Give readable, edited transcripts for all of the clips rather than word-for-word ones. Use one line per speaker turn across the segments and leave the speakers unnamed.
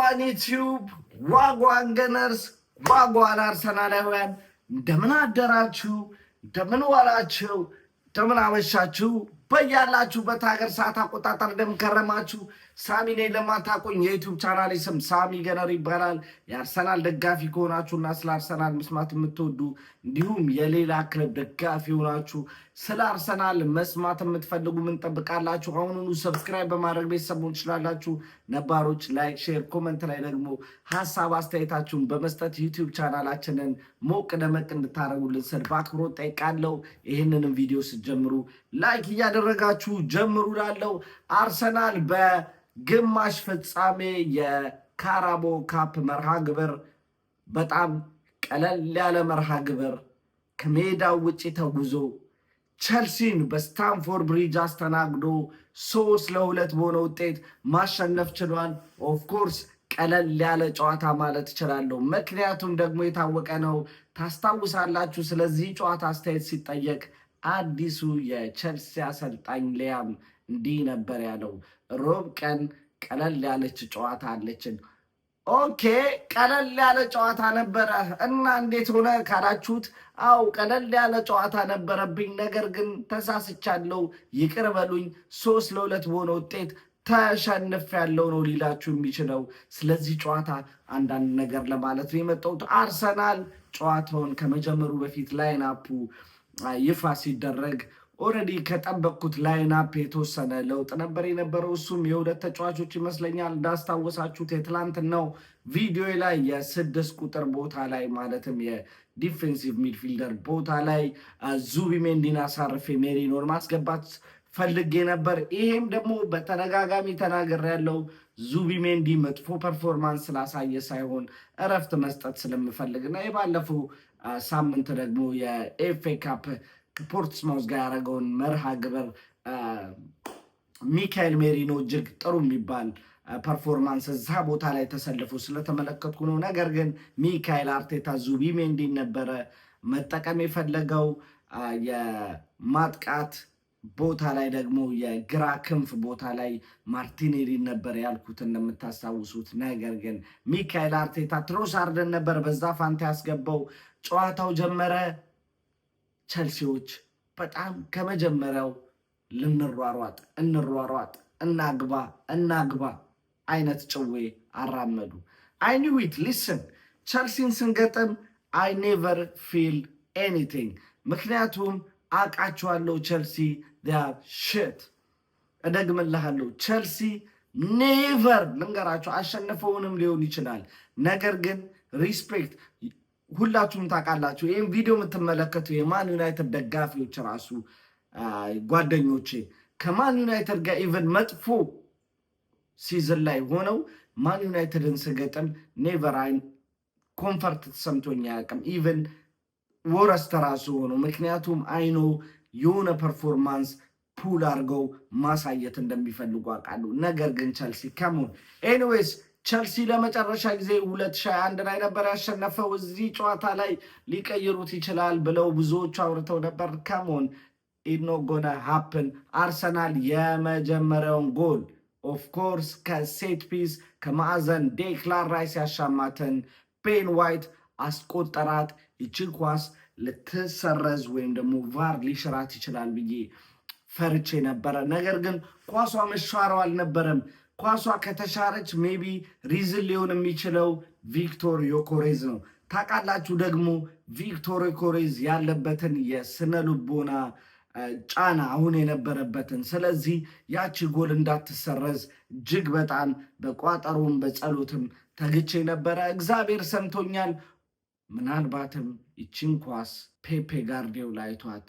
ዋጓን ዩቲዩብ ዋጓን ገነርስ ዋጓን አርሰናላውያን እንደምን አደራችሁ? እንደምን ዋላችሁ? እንደምን አመሻችሁ? በያላችሁበት ሀገር ሰዓት አቆጣጠር እንደምን ከረማችሁ? ሳሚ ነኝ። ለማታውቁኝ የዩቲዩብ ቻናሌ ስም ሳሚ ገነር ይባላል። የአርሰናል ደጋፊ ከሆናችሁና ስለ አርሰናል መስማት የምትወዱ እንዲሁም የሌላ ክለብ ደጋፊ ሆናችሁ ስለ አርሰናል መስማት የምትፈልጉ ምን ጠብቃላችሁ? አሁኑኑ ሰብስክራይብ በማድረግ ቤተሰብ መሆን ትችላላችሁ። ነባሮች ላይክ፣ ሼር፣ ኮመንት ላይ ደግሞ ሀሳብ አስተያየታችሁን በመስጠት ዩቲዩብ ቻናላችንን ሞቅ ደመቅ እንድታደርጉልን ስል በአክብሮት ጠይቃለሁ። ይህንንም ቪዲዮ ስትጀምሩ ላይክ እያደረጋችሁ ጀምሩ። ላለው አርሰናል በግማሽ ፍጻሜ የካራቦ ካፕ መርሃ ግብር በጣም ቀለል ያለ መርሃ ግብር ከሜዳው ውጭ ተጉዞ ቸልሲን በስታንፎርድ ብሪጅ አስተናግዶ 3-2 በሆነ ውጤት ማሸነፍ ችሏል። ኦፍኮርስ ቀለል ያለ ጨዋታ ማለት እችላለሁ፣ ምክንያቱም ደግሞ የታወቀ ነው። ታስታውሳላችሁ፣ ስለዚህ ጨዋታ አስተያየት ሲጠየቅ አዲሱ የቸልሲ አሰልጣኝ ሊያም እንዲህ ነበር ያለው፣ ሮብ ቀን ቀለል ያለች ጨዋታ አለችን። ኦኬ፣ ቀለል ያለ ጨዋታ ነበረ እና እንዴት ሆነ ካላችሁት፣ አው ቀለል ያለ ጨዋታ ነበረብኝ፣ ነገር ግን ተሳስቻለሁ፣ ይቅር በሉኝ፣ 3-2 በሆነ ውጤት ተሸንፍ ያለው ነው ሊላችሁ የሚችለው። ስለዚህ ጨዋታ አንዳንድ ነገር ለማለት ነው የመጣሁት። አርሰናል ጨዋታውን ከመጀመሩ በፊት ላይናፑ ይፋ ሲደረግ ኦልሬዲ ከጠበቅኩት ላይናፕ የተወሰነ ለውጥ ነበር የነበረው። እሱም የሁለት ተጫዋቾች ይመስለኛል። እንዳስታወሳችሁት የትላንትናው ቪዲዮ ላይ የ6 ቁጥር ቦታ ላይ ማለትም የዲፌንሲቭ ሚድፊልደር ቦታ ላይ ዙቢሜንዲን አሳርፌ ሜሪኖን ማስገባት ፈልጌ ነበር። ይሄም ደግሞ በተደጋጋሚ ተናግሬያለሁ። ዙቢሜንዲ መጥፎ ፐርፎርማንስ ስላሳየ ሳይሆን እረፍት መስጠት ስለምፈልግና የባለፈው ሳምንት ደግሞ የኤፍኤ ካፕ ከፖርትስማውዝ ጋር ያደረገውን መርሃ ግብር ሚካኤል ሜሪኖ እጅግ ጥሩ የሚባል ፐርፎርማንስ እዛ ቦታ ላይ ተሰልፎ ስለተመለከትኩ ነው። ነገር ግን ሚካኤል አርቴታ ዙቢሜንዲን ነበረ መጠቀም የፈለገው። የማጥቃት ቦታ ላይ ደግሞ የግራ ክንፍ ቦታ ላይ ማርቲኔሊን ነበር ያልኩት እንደምታስታውሱት። ነገር ግን ሚካኤል አርቴታ ትሮሳርድን ነበር በዛ ፋንታ ያስገባው። ጨዋታው ጀመረ። ቸልሲዎች በጣም ከመጀመሪያው እንሯሯጥ እናግባ አይነት ጭዌ አራመዱ። አይ ኒው ኢት ሊስን ቸልሲን ስንገጥም አይ ኔቨር ፊል ኤኒቲንግ፣ ምክንያቱም አውቃቸዋለሁ ቸልሲ ሽት። እደግምልሃለሁ፣ ቸልሲ ኔቨር ልንገራቸው፣ አሸንፈውንም ሊሆን ይችላል። ነገር ግን ሪስፔክት ሁላችሁም ታውቃላችሁ። ይህም ቪዲዮ የምትመለከቱ የማን ዩናይትድ ደጋፊዎች ራሱ ጓደኞቼ ከማን ዩናይትድ ጋር ኢቨን መጥፎ ሲዝን ላይ ሆነው ማን ዩናይትድን ስገጥም ኔቨር ኮንፈርት ተሰምቶኝ አያውቅም። ኢቨን ወረስተ ራሱ ሆነው፣ ምክንያቱም አይኖ የሆነ ፐርፎርማንስ ፑል አድርገው ማሳየት እንደሚፈልጉ አውቃለሁ። ነገር ግን ቸልሲ ከሞን ኤኒዌይስ ቸልሲ ለመጨረሻ ጊዜ 2021 ላይ ነበር ያሸነፈው። እዚህ ጨዋታ ላይ ሊቀይሩት ይችላል ብለው ብዙዎቹ አውርተው ነበር። ከሞን ኢኖ ጎነ ሃፕን። አርሰናል የመጀመሪያውን ጎል ኦፍኮርስ ከሴት ፒስ ከማዕዘን ዴክላን ራይስ ያሻማትን ቤን ዋይት አስቆጠራት። ይችን ኳስ ልትሰረዝ ወይም ደግሞ ቫር ሊሽራት ይችላል ብዬ ፈርቼ ነበረ። ነገር ግን ኳሷ መሻረው አልነበረም። ኳሷ ከተሻረች ሜቢ ሪዝን ሊሆን የሚችለው ቪክቶር ዮኬሬዝ ነው። ታውቃላችሁ ደግሞ ቪክቶር ዮኬሬዝ ያለበትን የስነ ልቦና ጫና አሁን የነበረበትን። ስለዚህ ያቺ ጎል እንዳትሰረዝ እጅግ በጣም በቋጠሮም በጸሎትም ተግቼ ነበረ። እግዚአብሔር ሰምቶኛል። ምናልባትም ይችን ኳስ ፔፔ ጋርዲዮላ አይቷት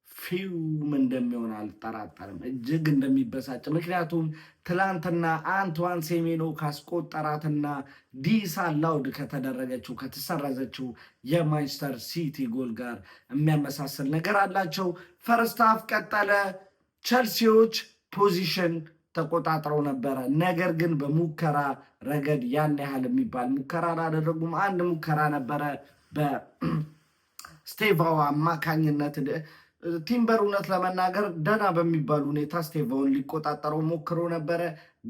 ፊውም እንደሚሆን አልጠራጠርም፣ እጅግ እንደሚበሳጭ። ምክንያቱም ትላንትና አንቷን ሴሜኖ ካስቆጠራትና ዲስአላውድ ከተደረገችው ከተሰረዘችው የማንቸስተር ሲቲ ጎል ጋር የሚያመሳስል ነገር አላቸው። ፈርስት ሃፍ ቀጠለ። ቸልሲዎች ፖዚሽን ተቆጣጥረው ነበረ። ነገር ግን በሙከራ ረገድ ያን ያህል የሚባል ሙከራ አላደረጉም። አንድ ሙከራ ነበረ በስቴቫው አማካኝነት ቲምበር እውነት ለመናገር ደህና በሚባል ሁኔታ ስቴቫውን ሊቆጣጠረው ሞክሮ ነበረ።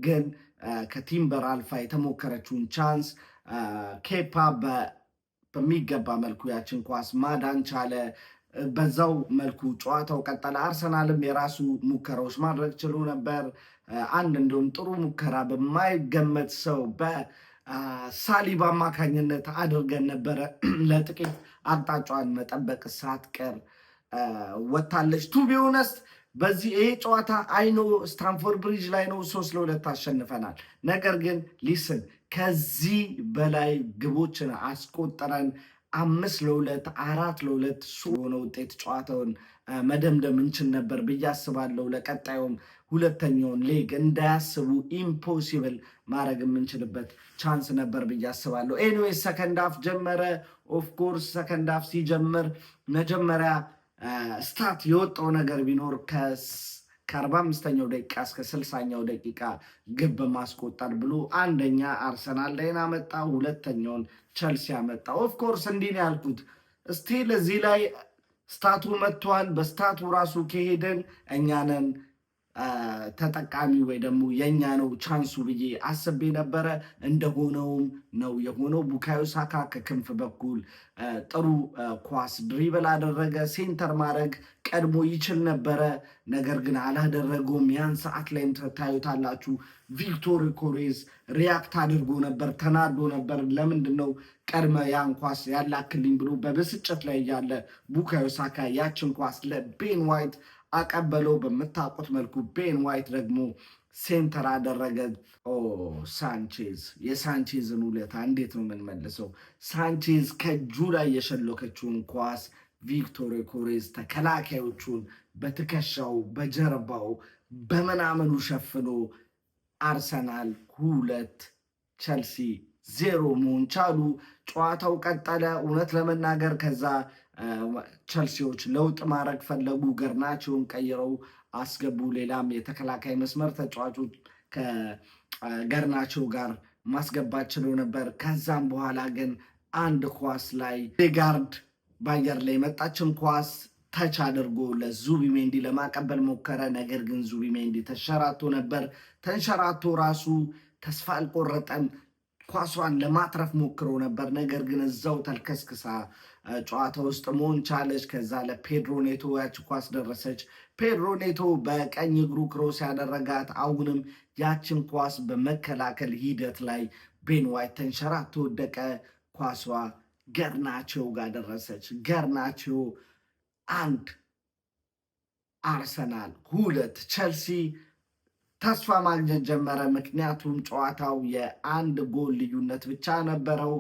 ግን ከቲምበር አልፋ የተሞከረችውን ቻንስ ኬፓ በሚገባ መልኩ ያችን ኳስ ማዳን ቻለ። በዛው መልኩ ጨዋታው ቀጠለ። አርሰናልም የራሱ ሙከራዎች ማድረግ ችሎ ነበር። አንድ እንዲሁም ጥሩ ሙከራ በማይገመት ሰው በሳሊባ አማካኝነት አድርገን ነበረ። ለጥቂት አቅጣጫዋን መጠበቅ ሳትቀር ወታለች። ቱ ቢሆነስት በዚህ ይሄ ጨዋታ አይኖ ስታንፎርድ ብሪጅ ላይ ነው 3-2 አሸንፈናል። ነገር ግን ሊስን ከዚህ በላይ ግቦችን አስቆጠረን 5-2 4-2 የሆነ ውጤት ጨዋታውን መደምደም እንችል ነበር ብዬ አስባለሁ። ለቀጣዩም ሁለተኛውን ሌግ እንዳያስቡ ኢምፖሲብል ማድረግ የምንችልበት ቻንስ ነበር ብዬ አስባለሁ። ኤኒዌይስ ሰከንድ ሃፍ ጀመረ። ኦፍኮርስ ሰከንድ ሃፍ ሲጀምር መጀመሪያ ስታት የወጣው ነገር ቢኖር ከ45ኛው ደቂቃ እስከ 60ኛው ደቂቃ ግብ ማስቆጠር ብሎ አንደኛ አርሰናል ላይን አመጣ፣ ሁለተኛውን ቸልሲ አመጣ። ኦፍኮርስ እንዲህ ነው ያልኩት። ስቲል እዚህ ላይ ስታቱ መጥቷል። በስታቱ ራሱ ከሄደን እኛንን ተጠቃሚ ወይ ደግሞ የኛ ነው ቻንሱ ብዬ አስቤ ነበረ። እንደሆነውም ነው የሆነው። ቡካዮ ሳካ ከክንፍ በኩል ጥሩ ኳስ ድሪብል አደረገ። ሴንተር ማድረግ ቀድሞ ይችል ነበረ፣ ነገር ግን አላደረገውም። ያን ሰዓት ላይም ታዩታላችሁ። ቪክቶር ኮሬዝ ሪያክት አድርጎ ነበር፣ ተናዶ ነበር። ለምንድን ነው ቀድመ ያን ኳስ ያላክልኝ ብሎ በብስጭት ላይ እያለ ቡካዮ ሳካ ያችን ኳስ ለቤን ዋይት አቀበለው። በምታውቁት መልኩ ቤን ዋይት ደግሞ ሴንተር አደረገ። ሳንቼዝ የሳንቼዝን ውለታ እንዴት ነው የምንመልሰው? ሳንቼዝ ከእጁ ላይ የሸለከችውን ኳስ ቪክቶር ኮሬዝ ተከላካዮቹን በትከሻው በጀርባው በምናምኑ ሸፍኖ አርሰናል 2 ቸልሲ 0 መሆን ቻሉ። ጨዋታው ቀጠለ። እውነት ለመናገር ከዛ ቸልሲዎች ለውጥ ማድረግ ፈለጉ። ገርናቸውን ቀይረው አስገቡ። ሌላም የተከላካይ መስመር ተጫዋቾች ከገርናቸው ጋር ማስገባት ችለው ነበር። ከዛም በኋላ ግን አንድ ኳስ ላይ ዴጋርድ በአየር ላይ የመጣችን ኳስ ተች አድርጎ ለዙቢሜንዲ ለማቀበል ሞከረ። ነገር ግን ዙቢሜንዲ ተንሸራቶ ነበር። ተንሸራቶ ራሱ ተስፋ አልቆረጠም። ኳሷን ለማትረፍ ሞክሮ ነበር። ነገር ግን እዛው ተልከስክሳ ጨዋታ ውስጥ መሆን ቻለች። ከዛ ለፔድሮ ኔቶ ያች ኳስ ደረሰች። ፔድሮ ኔቶ በቀኝ እግሩ ክሮስ ያደረጋት። አሁንም ያችን ኳስ በመከላከል ሂደት ላይ ቤን ዋይት ተንሸራቶ ወደቀ። ኳሷ ገርናቸው ጋር ደረሰች። ገርናቸው 1 አርሰናል 2 ቸልሲ ተስፋ ማግኘት ጀመረ። ምክንያቱም ጨዋታው የ1 ጎል ልዩነት ብቻ ነበረው።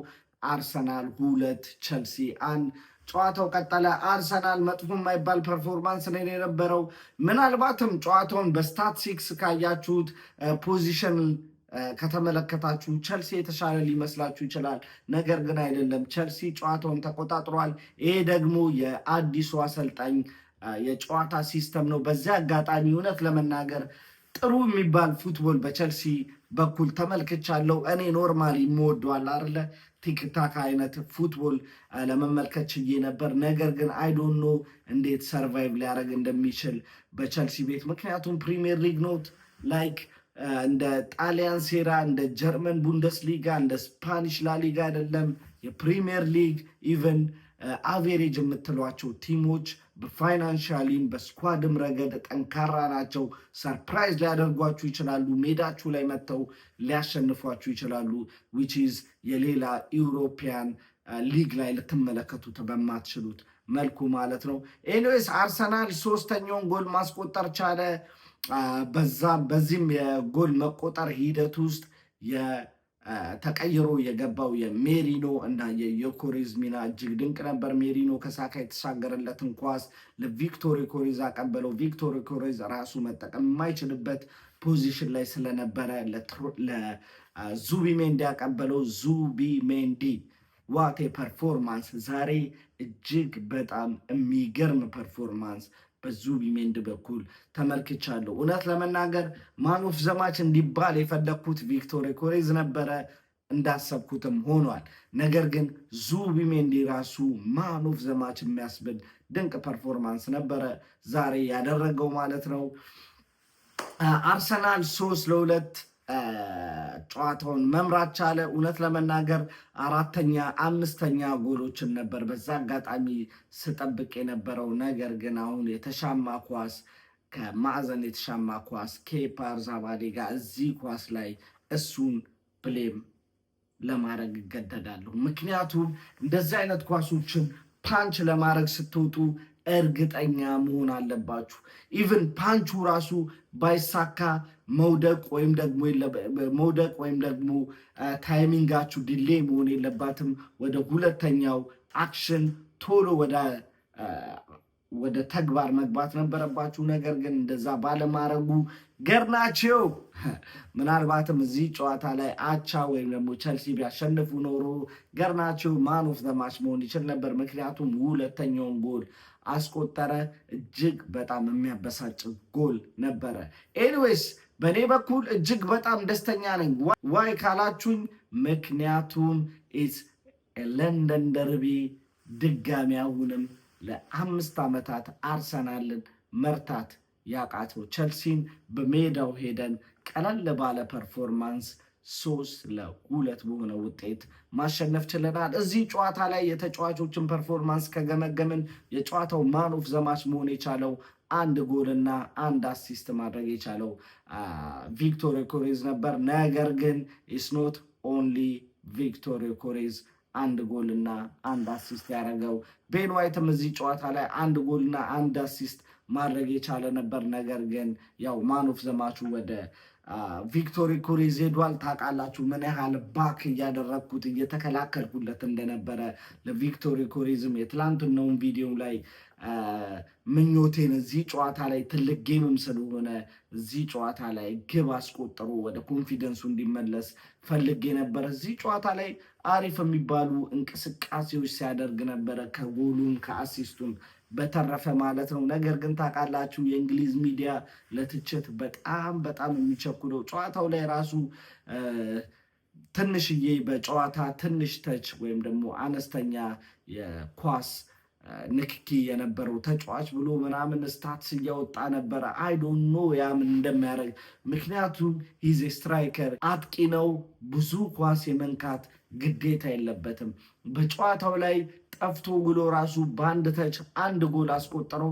አርሰናል 2 ቸልሲ 1። ጨዋታው ቀጠለ። አርሰናል መጥፎ የማይባል ፐርፎርማንስ ነው የነበረው። ምናልባትም ጨዋታውን በስታትስቲክስ ካያችሁት ፖዚሽን ከተመለከታችሁ ቸልሲ የተሻለ ሊመስላችሁ ይችላል። ነገር ግን አይደለም። ቸልሲ ጨዋታውን ተቆጣጥሯል። ይሄ ደግሞ የአዲሱ አሰልጣኝ የጨዋታ ሲስተም ነው። በዚያ አጋጣሚ እውነት ለመናገር ጥሩ የሚባል ፉትቦል በቸልሲ በኩል ተመልክቻለሁ። እኔ ኖርማሊ የምወደዋል አይደለ ቲክታክ አይነት ፉትቦል ለመመልከት ችዬ ነበር። ነገር ግን አይዶኖ እንዴት ሰርቫይቭ ሊያደርግ እንደሚችል በቸልሲ ቤት። ምክንያቱም ፕሪሚየር ሊግ ኖት ላይክ እንደ ጣሊያን ሴራ፣ እንደ ጀርመን ቡንደስሊጋ፣ እንደ ስፓኒሽ ላሊጋ አይደለም። የፕሪሚየር ሊግ ኢቨን አቬሬጅ የምትሏቸው ቲሞች በፋይናንሻሊም በስኳድም ረገድ ጠንካራ ናቸው። ሰርፕራይዝ ሊያደርጓችሁ ይችላሉ። ሜዳችሁ ላይ መጥተው ሊያሸንፏችሁ ይችላሉ። ዊች ኢዝ የሌላ ኢውሮፒያን ሊግ ላይ ልትመለከቱት በማትችሉት መልኩ ማለት ነው። ኤኒዌይስ አርሰናል 3ኛውን ጎል ማስቆጠር ቻለ። በዚህም የጎል መቆጠር ሂደት ውስጥ ተቀይሮ የገባው የሜሪኖ እና የዮኬሬዝ ሚና እጅግ ድንቅ ነበር። ሜሪኖ ከሳካ የተሻገረለትን ኳስ ለቪክቶር ዮኬሬዝ አቀበለው። ቪክቶር ዮኬሬዝ ራሱ መጠቀም የማይችልበት ፖዚሽን ላይ ስለነበረ ለዙቢሜንዲ ያቀበለው። ዙቢሜንዲ ዋቴ ፐርፎርማንስ! ዛሬ እጅግ በጣም የሚገርም ፐርፎርማንስ በዙቢሜንዲ በኩል ተመልክቻለሁ። እውነት ለመናገር ማን ኦፍ ዘ ማች እንዲባል የፈለግኩት ቪክቶር ዮኬሬዝ ነበረ። እንዳሰብኩትም ሆኗል። ነገር ግን ዙቢሜንዲ ራሱ ማን ኦፍ ዘ ማች የሚያስብል ድንቅ ፐርፎርማንስ ነበረ ዛሬ ያደረገው ማለት ነው። አርሰናል 3-2 ጨዋታውን መምራት ቻለ። እውነት ለመናገር አራተኛ አምስተኛ ጎሎችን ነበር በዛ አጋጣሚ ስጠብቅ የነበረው። ነገር ግን አሁን የተሻማ ኳስ ከማዕዘን የተሻማ ኳስ ኬፓ አሪዛባላጋ እዚህ ኳስ ላይ እሱን ብሌም ለማድረግ እገደዳለሁ። ምክንያቱም እንደዚህ አይነት ኳሶችን ፓንች ለማድረግ ስትወጡ እርግጠኛ መሆን አለባችሁ። ኢቭን ፓንቹ ራሱ ባይሳካ መውደቅ ወይም ደግሞ ታይሚንጋችሁ ዲሌ መሆን የለባትም። ወደ ሁለተኛው አክሽን ቶሎ ወደ ተግባር መግባት ነበረባችሁ። ነገር ግን እንደዛ ባለማድረጉ ገርናቾ ምናልባትም እዚህ ጨዋታ ላይ አቻ ወይም ደግሞ ቸልሲ ቢያሸንፉ ኖሮ ገርናቾ ማን ኦፍ ዘ ማች መሆን ይችል ነበር። ምክንያቱም ሁለተኛውን ጎል አስቆጠረ። እጅግ በጣም የሚያበሳጭ ጎል ነበረ። ኤኒዌይስ በእኔ በኩል እጅግ በጣም ደስተኛ ነኝ። ዋይ ካላችሁኝ ምክንያቱም ኢትስ ለንደን ደርቢ ድጋሚ አሁንም ለ5 ዓመታት አርሰናልን መርታት ያቃተው ቸልሲን በሜዳው ሄደን ቀለል ባለ ፐርፎርማንስ 3-2 በሆነ ውጤት ማሸነፍ ችለናል። እዚህ ጨዋታ ላይ የተጫዋቾችን ፐርፎርማንስ ከገመገምን የጨዋታው ማን ኦፍ ዘ ማች መሆን የቻለው 1 ጎልና 1 አሲስት ማድረግ የቻለው ቪክቶር ዮኬሬዝ ነበር። ነገር ግን ኢትስ ኖት ኦንሊ ቪክቶር ዮኬሬዝ 1 ጎልና 1 አሲስት ያደረገው ቤን ዋይትም እዚህ ጨዋታ ላይ 1 ጎልና 1 አሲስት ማድረግ የቻለ ነበር። ነገር ግን ያው ማን ኦፍ ዘ ማቹ ወደ ቪክቶር ዮኬሬዝ ሄዷል። ታውቃላችሁ ምን ያህል ባክ እያደረግኩት እየተከላከልኩለት እንደነበረ ለቪክቶር ዮኬሬዝም የትላንትናውን ቪዲዮ ላይ ምኞቴን እዚህ ጨዋታ ላይ ትልቅ ጌምም ስለሆነ እዚህ ጨዋታ ላይ ግብ አስቆጥሮ ወደ ኮንፊደንሱ እንዲመለስ ፈልጌ ነበር። እዚህ ጨዋታ ላይ አሪፍ የሚባሉ እንቅስቃሴዎች ሲያደርግ ነበረ ከጎሉም ከአሲስቱም በተረፈ ማለት ነው። ነገር ግን ታውቃላችሁ የእንግሊዝ ሚዲያ ለትችት በጣም የሚቸኩለው ጨዋታው ላይ ራሱ ትንሽዬ በጨዋታ ትንሽ ተች ወይም ደግሞ አነስተኛ የኳስ ንክኪ የነበረው ተጫዋች ብሎ ምናምን ስታትስ እያወጣ ነበረ። አይ ዶንት ኖ ያ ምን እንደሚያደርግ። ምክንያቱም ሂዝ ስትራይከር አጥቂ ነው፣ ብዙ ኳስ የመንካት ግዴታ የለበትም። በጨዋታው ላይ ጠፍቶ ብሎ ራሱ በአንድ ተች 1 ጎል አስቆጠሮ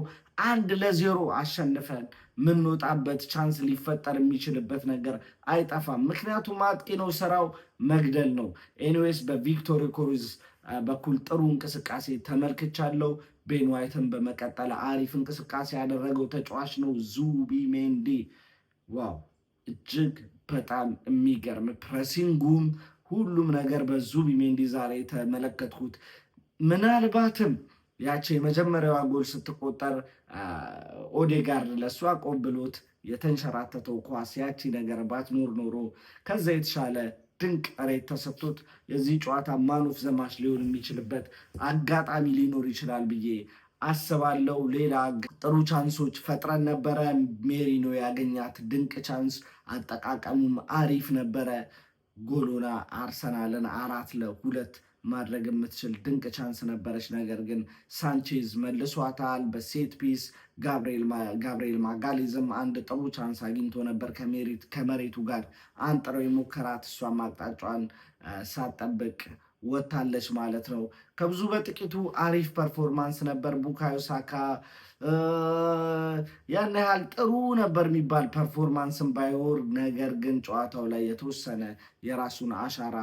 1-0 አሸንፈን ምንወጣበት ቻንስ ሊፈጠር የሚችልበት ነገር አይጠፋም። ምክንያቱም አጥቂ ነው፣ ስራው መግደል ነው። ኤኒዌይስ በቪክቶር ዮኬሬዝ በኩል ጥሩ እንቅስቃሴ ተመልክቻለሁ። ቤን ዋይትን በመቀጠል አሪፍ እንቅስቃሴ ያደረገው ተጫዋች ነው ዙቢሜንዲ። ዋው እጅግ በጣም የሚገርም ፕሬሲንጉም ሁሉም ነገር በዙቢሜንዲ ዛሬ ተመለከትኩት። ምናልባትም ያቺ የመጀመሪያዋ ጎል ስትቆጠር ኦዴጋርድ ለእሱ አቆብሎት የተንሸራተተው ኳስ ያቺ ነገር ባትኖር ኖሮ ከዛ የተሻለ ድንቅ ሬት ተሰጥቶት የዚህ ጨዋታ ማን ኦፍ ዘ ማች ሊሆን የሚችልበት አጋጣሚ ሊኖር ይችላል ብዬ አስባለሁ። ሌላ ጥሩ ቻንሶች ፈጥረን ነበረ። ሜሪኖ ያገኛት ድንቅ ቻንስ አጠቃቀሙም አሪፍ ነበረ። ጎሎና አርሰናልን 4-2 ማድረግ የምትችል ድንቅ ቻንስ ነበረች። ነገር ግን ሳንቼዝ መልሷታል በሴት ፒስ። ጋብርኤል ማጋሌዝም 1 ጥሩ ቻንስ አግኝቶ ነበር ከመሬቱ ጋር አንጥረው የሞከራት፣ እሷም አቅጣጫዋን ሳትጠብቅ ወታለች ማለት ነው። ከብዙ በጥቂቱ አሪፍ ፐርፎርማንስ ነበር። ቡካዮ ሳካ ያን ያህል ጥሩ ነበር የሚባል ፐርፎርማንስም ባይኖር፣ ነገር ግን ጨዋታው ላይ የተወሰነ የራሱን አሻራ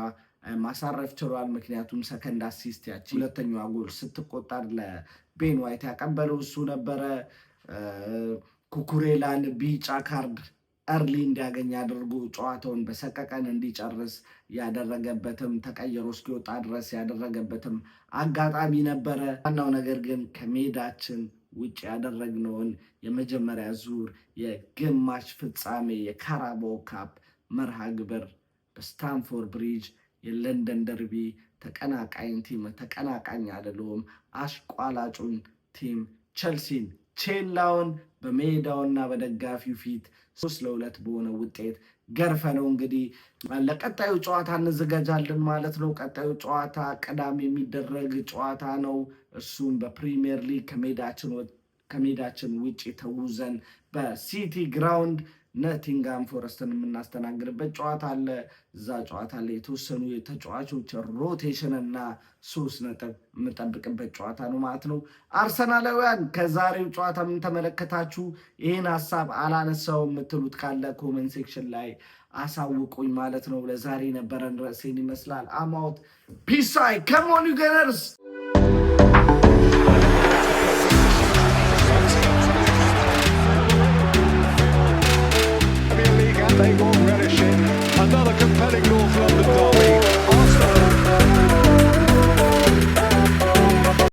ማሳረፍ ችሏል። ምክንያቱም ሰከንድ አሲስት ያቺ ሁለተኛዋ ጎል ስትቆጠር ለቤን ዋይት ያቀበለው እሱ ነበረ። ኩኩሬላን ቢጫ ካርድ እርሊ እንዲያገኝ አድርጎ ጨዋታውን በሰቀቀን እንዲጨርስ ያደረገበትም ተቀይሮ እስኪወጣ ድረስ ያደረገበትም አጋጣሚ ነበረ። ዋናው ነገር ግን ከሜዳችን ውጭ ያደረግነውን የመጀመሪያ ዙር የግማሽ ፍጻሜ የካራባኦ ካፕ መርሃ ግብር በስታንፎርድ ብሪጅ የለንደን ደርቢ ተቀናቃኝ አይደለም አሽቋላጩን ቲም ቼልሲን ቼላውን በሜዳውና በደጋፊው ፊት 3-2 በሆነ ውጤት ገርፈነው እንግዲህ ለቀጣዩ ጨዋታ እንዘጋጃለን ማለት ነው። ቀጣዩ ጨዋታ ቅዳሜ የሚደረግ ጨዋታ ነው። እሱም በፕሪሚየር ሊግ ከሜዳችን ውጭ ተጉዘን በሲቲ ግራውንድ ኖቲንግሃም ፎረስትን የምናስተናግድበት ጨዋታ አለ። እዛ ጨዋታ ላይ የተወሰኑ የተጫዋቾች ሮቴሽን እና 3 ነጥብ የምጠብቅበት ጨዋታ ነው ማለት ነው። አርሰናላውያን ከዛሬው ጨዋታ ምን ተመለከታችሁ? ይህን ሀሳብ አላነሳው የምትሉት ካለ ኮመንት ሴክሽን ላይ አሳውቁኝ ማለት ነው። ለዛሬ ነበረን ርዕሴን ይመስላል። አማውት ፒስ አይ ከሞን ዩ ገነርስ